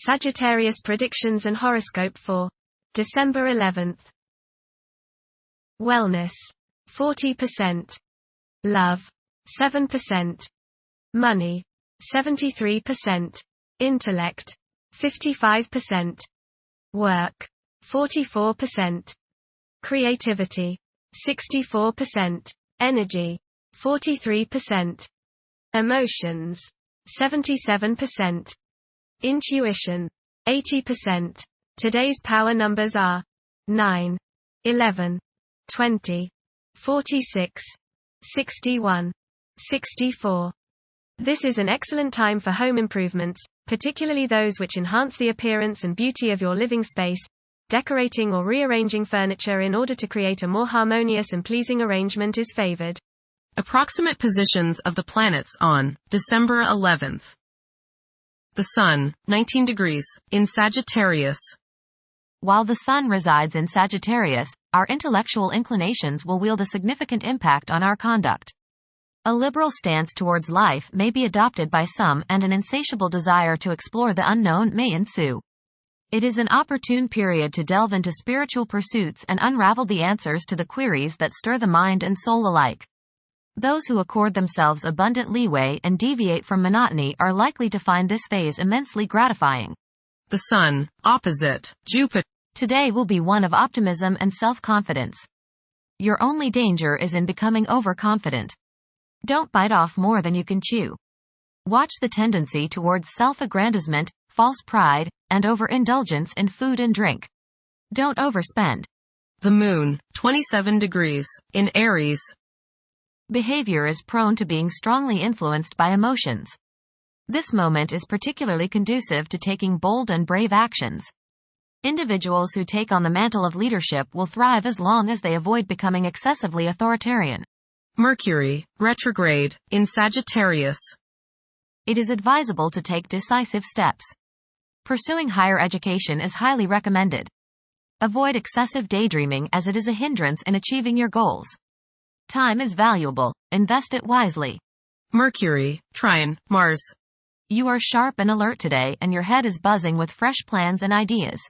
Sagittarius predictions and horoscope for December 11th. Wellness 40%. Love 7%. Money 73%. Intellect 55%. Work 44%. Creativity 64%. Energy 43%. Emotions 77%. Intuition 80%. Today's power numbers are 9, 11, 20, 46, 61, 64. This is an excellent time for home improvements, particularly those which enhance the appearance and beauty of your living space. Decorating or rearranging furniture in order to create a more harmonious and pleasing arrangement is favored. Approximate positions of the planets on December 11th. The Sun, 19 degrees, in Sagittarius. While the Sun resides in Sagittarius, our intellectual inclinations will wield a significant impact on our conduct. A liberal stance towards life may be adopted by some, and an insatiable desire to explore the unknown may ensue. It is an opportune period to delve into spiritual pursuits and unravel the answers to the queries that stir the mind and soul alike. Those who accord themselves abundant leeway and deviate from monotony are likely to find this phase immensely gratifying. The Sun, opposite Jupiter. Today will be one of optimism and self-confidence. Your only danger is in becoming overconfident. Don't bite off more than you can chew. Watch the tendency towards self-aggrandizement, false pride, and overindulgence in food and drink. Don't overspend. The Moon, 27 degrees, in Aries. Behavior is prone to being strongly influenced by emotions. This moment is particularly conducive to taking bold and brave actions. Individuals who take on the mantle of leadership will thrive as long as they avoid becoming excessively authoritarian. Mercury, retrograde, in Sagittarius. It is advisable to take decisive steps. Pursuing higher education is highly recommended. Avoid excessive daydreaming as it is a hindrance in achieving your goals. Time is valuable, invest it wisely. Mercury, trine, Mars. You are sharp and alert today, and your head is buzzing with fresh plans and ideas.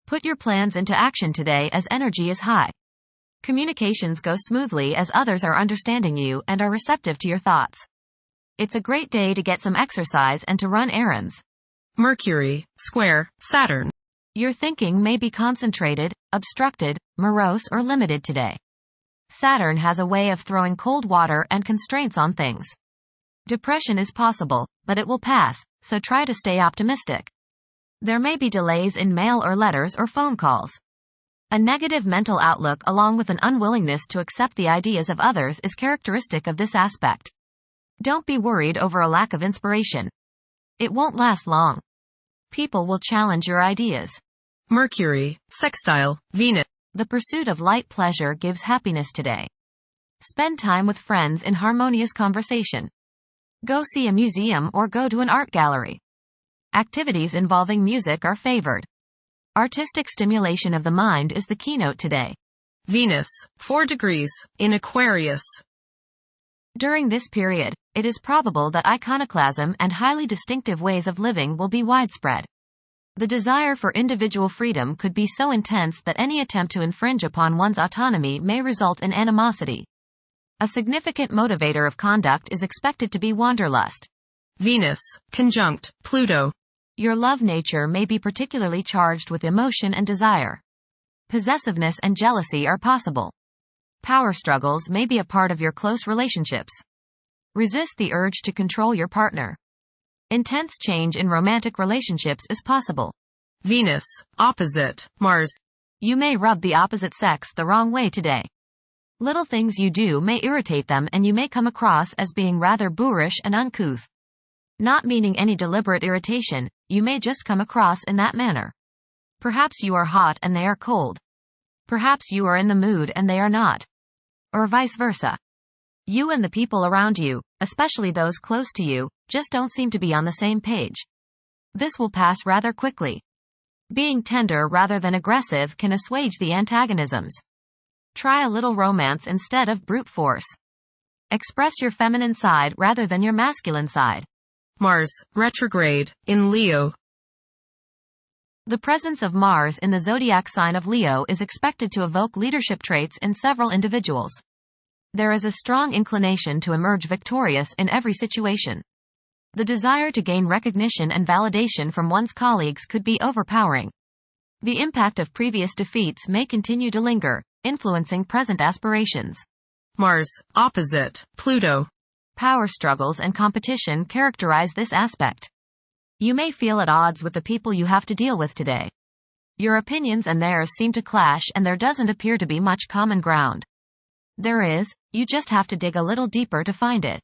Put your plans into action today as energy is high. Communications go smoothly as others are understanding you and are receptive to your thoughts. It's a great day to get some exercise and to run errands. Mercury, square, Saturn. Your thinking may be concentrated, obstructed, morose, or limited today. Saturn has a way of throwing cold water and constraints on things. Depression is possible, but it will pass, so try to stay optimistic. There may be delays in mail or letters or phone calls. A negative mental outlook along with an unwillingness to accept the ideas of others is characteristic of this aspect. Don't be worried over a lack of inspiration. It won't last long. People will challenge your ideas. Mercury, sextile, Venus. The pursuit of light pleasure gives happiness today. Spend time with friends in harmonious conversation. Go see a museum or go to an art gallery. Activities involving music are favored. Artistic stimulation of the mind is the keynote today. Venus, 4 degrees, in Aquarius. During this period, it is probable that iconoclasm and highly distinctive ways of living will be widespread. The desire for individual freedom could be so intense that any attempt to infringe upon one's autonomy may result in animosity. A significant motivator of conduct is expected to be wanderlust. Venus, conjunct Pluto. Your love nature may be particularly charged with emotion and desire. Possessiveness and jealousy are possible. Power struggles may be a part of your close relationships. Resist the urge to control your partner. Intense change in romantic relationships is possible. Venus, opposite Mars. You may rub the opposite sex the wrong way today. Little things you do may irritate them, and you may come across as being rather boorish and uncouth. Not meaning any deliberate irritation, you may just come across in that manner. Perhaps you are hot and they are cold. Perhaps you are in the mood and they are not. Or vice versa. You and the people around you, especially those close to you, just don't seem to be on the same page. This will pass rather quickly. Being tender rather than aggressive can assuage the antagonisms. Try a little romance instead of brute force. Express your feminine side rather than your masculine side. Mars, retrograde, in Leo. The presence of Mars in the zodiac sign of Leo is expected to evoke leadership traits in several individuals. There is a strong inclination to emerge victorious in every situation. The desire to gain recognition and validation from one's colleagues could be overpowering. The impact of previous defeats may continue to linger, influencing present aspirations. Mars, opposite Pluto. Power struggles and competition characterize this aspect. You may feel at odds with the people you have to deal with today. Your opinions and theirs seem to clash, and there doesn't appear to be much common ground. There is, you just have to dig a little deeper to find it.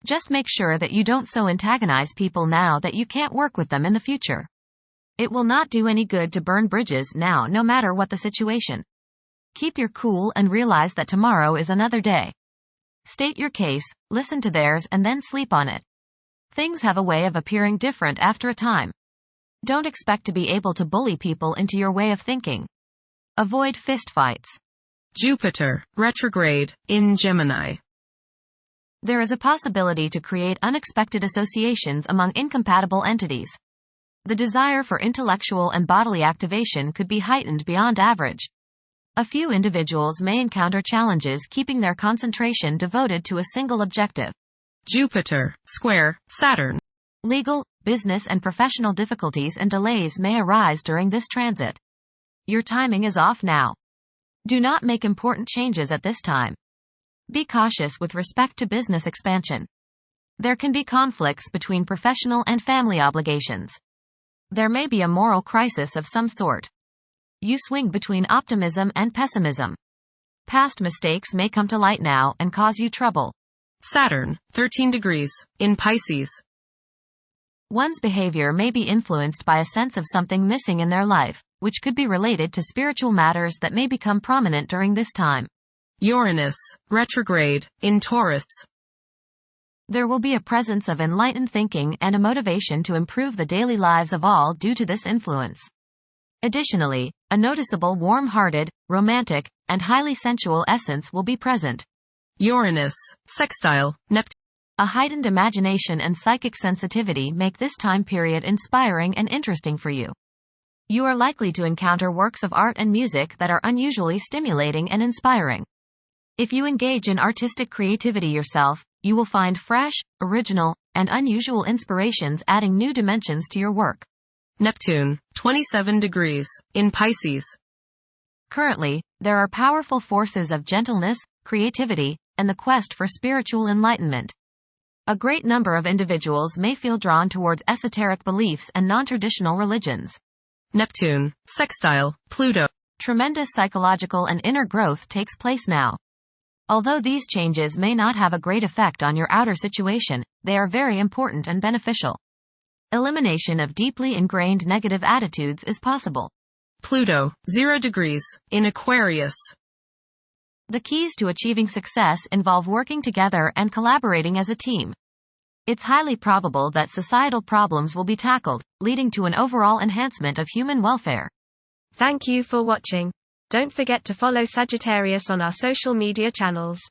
Just make sure that you don't so antagonize people now that you can't work with them in the future. It will not do any good to burn bridges now, no matter what the situation. Keep your cool and realize that tomorrow is another day. State your case, listen to theirs, and then sleep on it. Things have a way of appearing different after a time. Don't expect to be able to bully people into your way of thinking. Avoid fistfights. Jupiter, retrograde, in Gemini. There is a possibility to create unexpected associations among incompatible entities. The desire for intellectual and bodily activation could be heightened beyond average. A few individuals may encounter challenges keeping their concentration devoted to a single objective. Jupiter, square, Saturn. Legal, business and professional difficulties and delays may arise during this transit. Your timing is off now. Do not make important changes at this time. Be cautious with respect to business expansion. There can be conflicts between professional and family obligations. There may be a moral crisis of some sort. You swing between optimism and pessimism. Past mistakes may come to light now and cause you trouble. Saturn, 13 degrees, in Pisces. One's behavior may be influenced by a sense of something missing in their life, which could be related to spiritual matters that may become prominent during this time. Uranus, retrograde, in Taurus. There will be a presence of enlightened thinking and a motivation to improve the daily lives of all due to this influence. Additionally, a noticeable warm-hearted, romantic, and highly sensual essence will be present. Uranus, sextile, Neptune. A heightened imagination and psychic sensitivity make this time period inspiring and interesting for you. You are likely to encounter works of art and music that are unusually stimulating and inspiring. If you engage in artistic creativity yourself, you will find fresh, original, and unusual inspirations adding new dimensions to your work. Neptune, 27 degrees, in Pisces. Currently, there are powerful forces of gentleness, creativity, and the quest for spiritual enlightenment. A great number of individuals may feel drawn towards esoteric beliefs and non-traditional religions. Neptune, sextile, Pluto. Tremendous psychological and inner growth takes place now. Although these changes may not have a great effect on your outer situation, they are very important and beneficial. Elimination of deeply ingrained negative attitudes is possible. Pluto, 0 degrees, in Aquarius. The keys to achieving success involve working together and collaborating as a team. It's highly probable that societal problems will be tackled, leading to an overall enhancement of human welfare. Thank you for watching. Don't forget to follow Sagittarius on our social media channels.